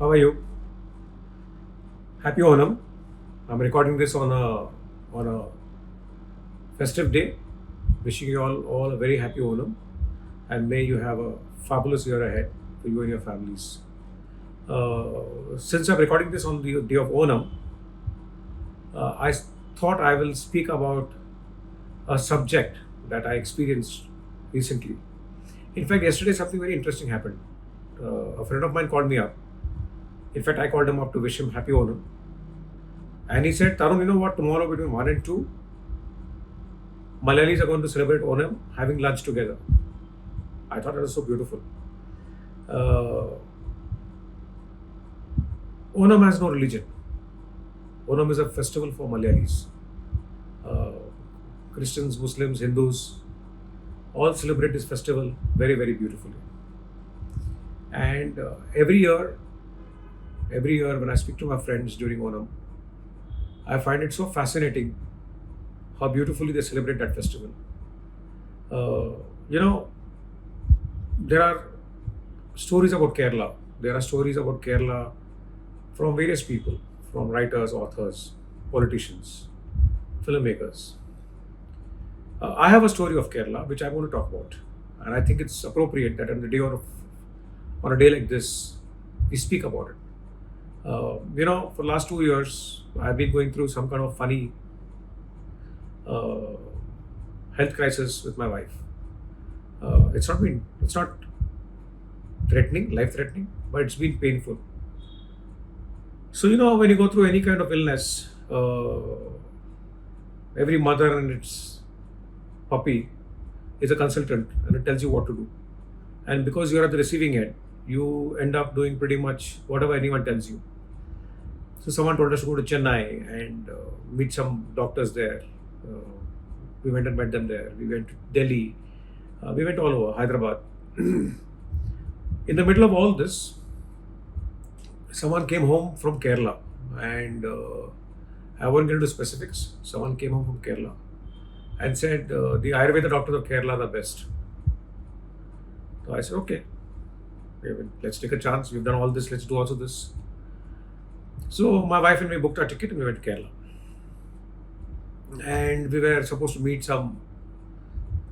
How are you? Happy Onam. I'm recording this on a festive day. Wishing you all a very happy Onam, and may you have a fabulous year ahead for you and your families. Since I'm recording this on the day of Onam, thought I will speak about a subject that I experienced recently. In fact, yesterday something very interesting happened. A friend of mine called me up. In fact, I called him up to wish him happy Onam. And he said, Tarun, you know what? Tomorrow between 1 and 2, Malayalis are going to celebrate Onam having lunch together. I thought it was so beautiful. Uh, Onam has no religion. Onam is a festival for Malayalis. Uh, Christians, Muslims, Hindus all celebrate this festival very, very beautifully. And every year when I speak to my friends during Onam, I find it so fascinating how beautifully they celebrate that festival. You know, there are stories about Kerala. There are stories about Kerala from various people, from writers, authors, politicians, filmmakers. I have a story of Kerala which I'm going to talk about, and I think it's appropriate that on a day like this, we speak about it. For the last 2 years, I've been going through some kind of funny uh, health crisis with my wife. It's not threatening, life threatening, but it's been painful. So when you go through any kind of illness, every mother and its puppy is a consultant, and it tells you what to do. And because you're at the receiving end, you end up doing pretty much whatever anyone tells you. So someone told us to go to Chennai and meet some doctors there. Uh, we went and met them there. We went to Delhi. We went all over Hyderabad. In the middle of all this, someone came home from Kerala, and I won't get into specifics. Someone came home from Kerala and said the Ayurveda doctors of Kerala are the best. So I said, okay, let's take a chance. We've done all this. Let's do also this. So my wife and me booked our ticket and we went to Kerala. And we were supposed to meet some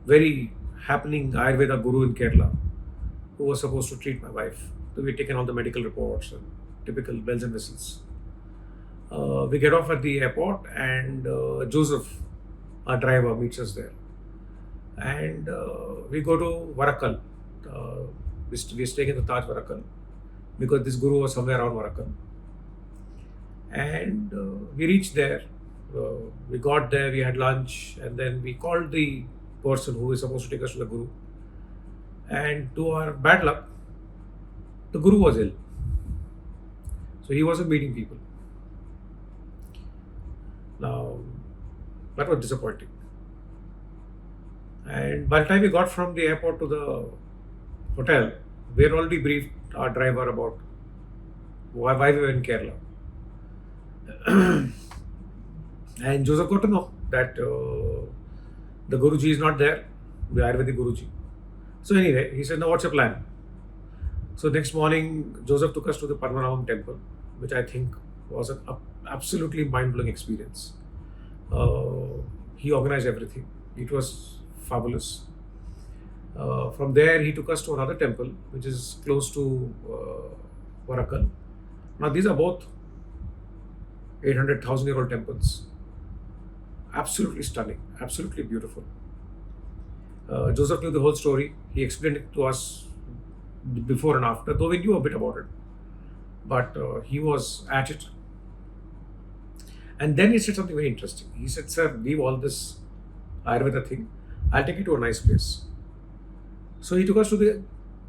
very happening Ayurveda guru in Kerala who was supposed to treat my wife. So we taken all the medical reports and typical bells and whistles. We get off at the airport, and Joseph, our driver, meets us there. And we go to Varakal. We're staying in the Taj Varakal because this guru was somewhere around Varakal. And we reached there. We got there, we had lunch, and then we called the person who is supposed to take us to the guru. And to our bad luck, the guru was ill. So he wasn't meeting people. Now, that was disappointing. And by the time we got from the airport to the hotel, we had already briefed our driver about why we were in Kerala. And Joseph got to know that the Guruji is not there, the Ayurvedic Guruji. So anyway, he said, now what's your plan? So next morning, Joseph took us to the Padmanabham temple, which I think was an absolutely mind-blowing experience. He organized everything. It was fabulous. From there, he took us to another temple, which is close to Varakal. Now, these are both 800,000-year-old temples. Absolutely stunning, absolutely beautiful. Joseph knew the whole story. He explained it to us before and after, though we knew a bit about it. But he was at it. And then he said something very interesting. He said, sir, leave all this Ayurveda thing. I'll take you to a nice place. So he took us to the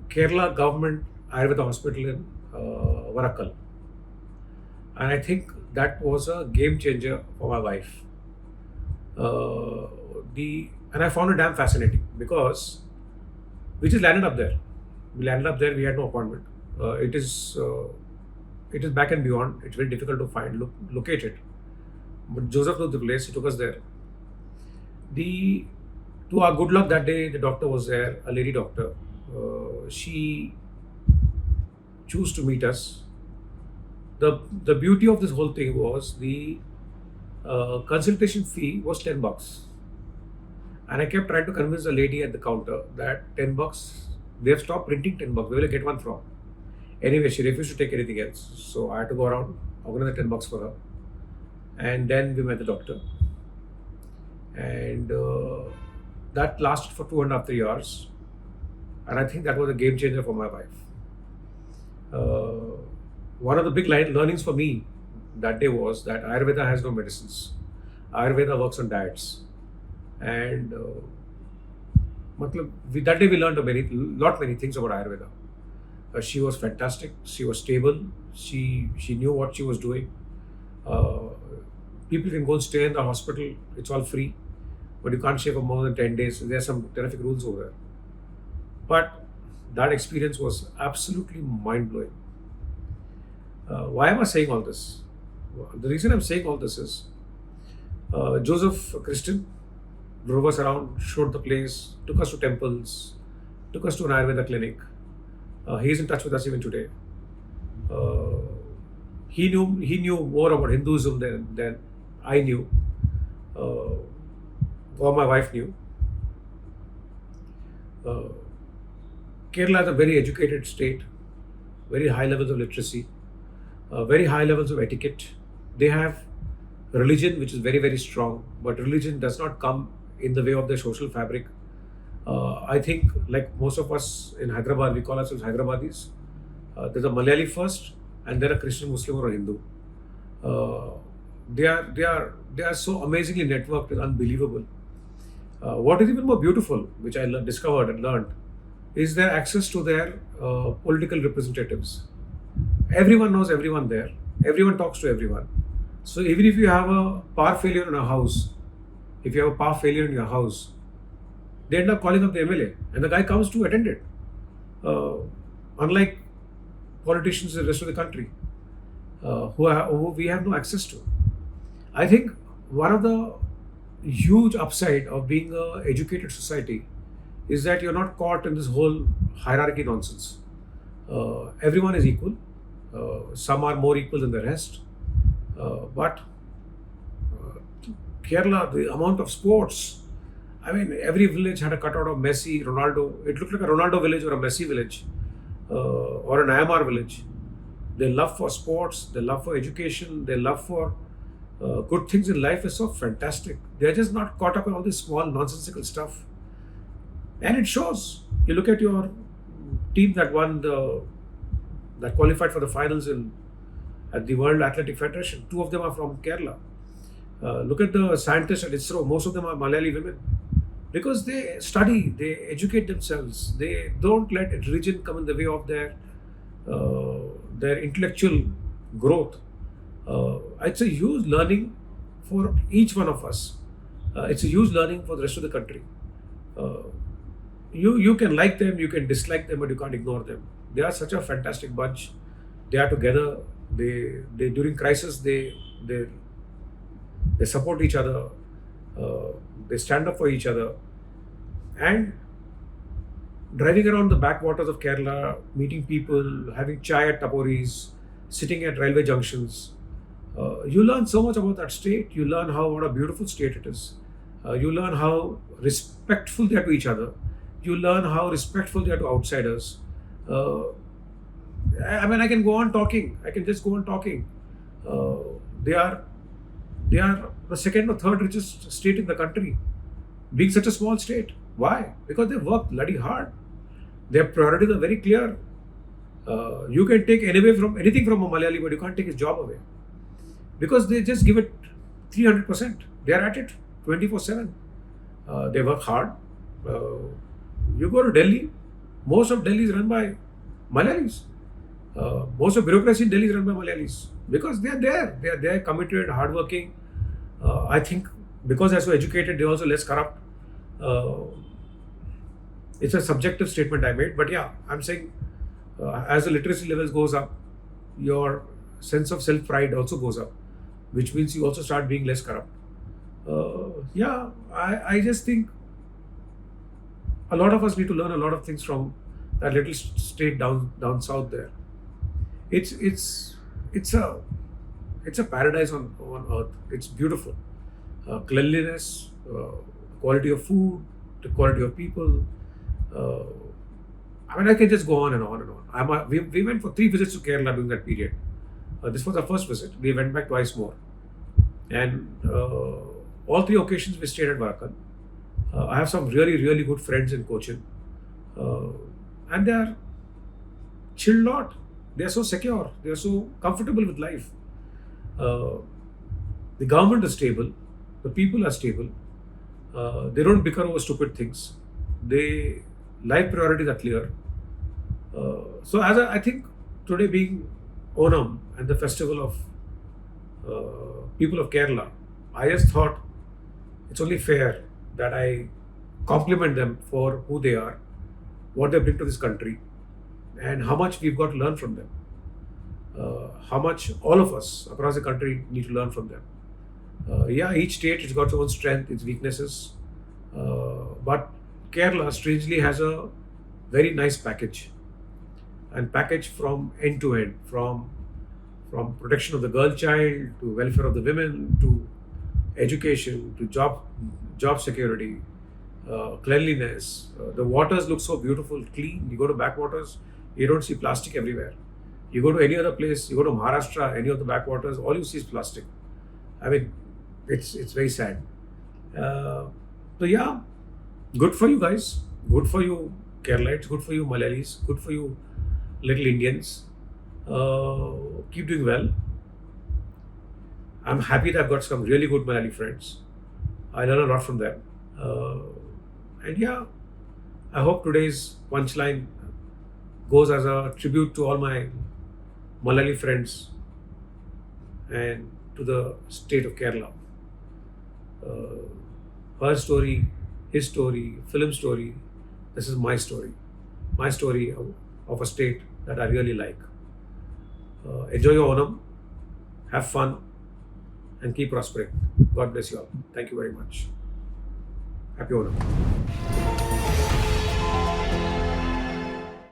Kerala government Ayurveda hospital in Varakal. And I think that was a game changer for my wife. And I found it damn fascinating because we just landed up there. We landed up there. We had no appointment. It is back and beyond. It's very difficult to locate it. But Joseph knew the place. He took us there. To our good luck that day, the doctor was there, a lady doctor. She chose to meet us the beauty of this whole thing was the consultation fee was $10, and I kept trying to convince the lady at the counter that $10. They have stopped printing $10. Where will I get one from? Anyway, she refused to take anything else, so I had to go around organize the $10 for her, and then we met the doctor, and that lasted for 2.5 3 hours, and I think that was a game changer for my wife. One of the big learnings for me that day was that Ayurveda has no medicines. Ayurveda works on diets, and that day we learned many things about Ayurveda. She was fantastic. She was stable. She knew what she was doing. Uh, People can go and stay in the hospital. It's all free, but you can't stay for more than 10 days. There are some terrific rules over there. But that experience was absolutely mind blowing. Why am I saying all this? The reason I'm saying all this is Joseph Christian drove us around, showed the place, took us to temples, took us to an Ayurveda clinic. He is in touch with us even today. Uh, he knew more about Hinduism than I knew, uh, or my wife knew. Uh, Kerala is a very educated state, very high levels of literacy, very high levels of etiquette. They have religion, which is very, very strong, but religion does not come in the way of their social fabric. I think, like most of us in Hyderabad, we call ourselves Hyderabadis. There's a Malayali first, and then a Christian, Muslim, or a Hindu. Uh, they are so amazingly networked; it's unbelievable. What is even more beautiful, which I discovered and learned, is their access to their political representatives. Everyone knows everyone there. Everyone talks to everyone. So even if you have a power failure in a house, if you have a power failure in your house, they end up calling up the MLA, and the guy comes to attend it. Uh, Unlike politicians in the rest of the country, who we have no access to. I think one of the huge upside of being a educated society is that you're not caught in this whole hierarchy nonsense. Everyone is equal. Some are more equal than the rest. But Kerala, the amount of sports. I mean, every village had a cutout of Messi, Ronaldo. It looked like a Ronaldo village or a Messi village, or an IMR village. Their love for sports, their love for education, their love for good things in life is so fantastic. They're just not caught up in all this small nonsensical stuff, and it shows. You look at your team that qualified for the finals at the World Athletic Federation. Two of them are from Kerala. Look at the scientists at ISRO. Most of them are Malayali women because they study, they educate themselves. They don't let religion come in the way of their intellectual growth. It's a huge learning for each one of us. It's a huge learning for the rest of the country. Uh, you can like them, you can dislike them, but you can't ignore them. They are such a fantastic bunch. They are together. They during crisis they support each other. They stand up for each other. And driving around the backwaters of Kerala, meeting people, having chai at taporis, sitting at railway junctions, you learn so much about that state. You learn what a beautiful state it is. You learn how respectful they are to each other. You learn how respectful they are to outsiders. Uh, I mean, I can go on talking. I can just go on talking. Uh, they are they are the second or third richest state in the country, being such a small state. Why? Because they work bloody hard. Their priorities are very clear. You can take anything from a Malayali, but you can't take his job away because they just give it 300%. They are at it 24/7. They work hard. You go to Delhi, most of Delhi is run by Malayalis. Most of bureaucracy in Delhi is run by Malayalis because they are there. They are there, committed, hardworking. I think because they're so educated, they're also less corrupt. Uh, it's a subjective statement I made, but yeah, I'm saying as the literacy levels goes up, your sense of self pride also goes up, which means you also start being less corrupt. Yeah, I just think a lot of us need to learn a lot of things from that little state down south there. It's it's a paradise on earth. It's beautiful. Cleanliness, quality of food, the quality of people. Uh, I mean, I can just go on and on and on. We went for 3 visits to Kerala during that period. This was our first visit. We went back twice more. And all 3 occasions we stayed at Varakan. I have some really, really good friends in Cochin. Uh, and they are chilled out. They are so secure. They are so comfortable with life. Uh, the government is stable. The people are stable. They don't bicker over stupid things. They life priorities are clear. So as I think today being Onam and the festival of people of Kerala, I just thought it's only fair that I compliment them for who they are, what they bring to this country, and how much we've got to learn from them. How much all of us across the country need to learn from them. Yeah, each state has got its own strength, its weaknesses, but Kerala strangely has a very nice package, and package from end to end, from protection of the girl child to welfare of the women to education to job security, cleanliness. The waters look so beautiful, clean. You go to backwaters, you don't see plastic everywhere. You go to any other place, you go to Maharashtra, any of the backwaters, all you see is plastic. I mean, it's very sad. Uh, so yeah, good for you guys. Good for you Keralites. Good for you Malayalis. Good for you little Indians. Keep doing well. I'm happy that I've got some really good Malayali friends. I learn a lot from them. Uh, and yeah, I hope today's punchline goes as a tribute to all my Malayali friends and to the state of Kerala. Uh, Her story, his story, film story. This is my story. My story of a state that I really like. Enjoy your Onam, have fun, and keep prospering. God bless you all. Thank you very much. Happy Onam.